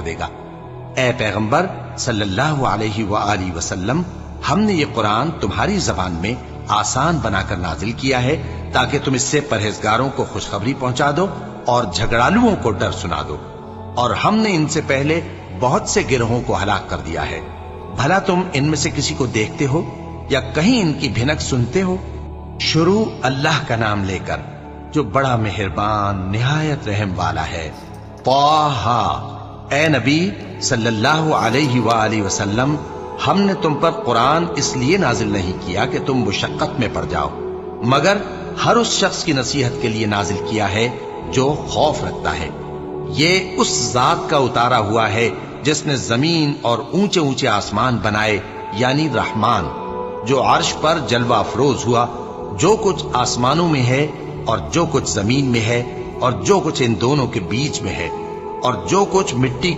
देगा। ए पैगंबर सल्लल्लाहु अलैहि व आलिहि वसल्लम, हमने ये कुरान तुम्हारी जबान में आसान बनाकर नाजिल किया है ताकि तुम इससे परहेजगारों को खुशखबरी पहुंचा दो और झगड़ालुओं को डर सुना दो। और हमने इनसे पहले बहुत से गिरोहों को हलाक कर दिया है। भला तुम इनमें से किसी को देखते हो या कहीं इनकी भिनक सुनते हो? शुरू अल्लाह का नाम लेकर जो बड़ा मेहरबान निहायत रहम वाला है। ताहा, ए नबी सल्लल्लाहु अलैहि व आलिहि वसल्लम, हमने तुम पर कुरान इसलिए नाजिल नहीं किया कि तुम मुशक्कत में पड़ जाओ, मगर हर उस शख्स की नसीहत के लिए नाजिल किया है जो खौफ रखता है। ये उस जात का उतारा हुआ है जिसने जमीन और ऊंचे ऊंचे आसमान बनाए, यानी रहमान, जो अर्श पर जलवा अफरोज हुआ। जो कुछ आसमानों में है और जो कुछ जमीन में है और जो कुछ इन दोनों के बीच में है और जो कुछ मिट्टी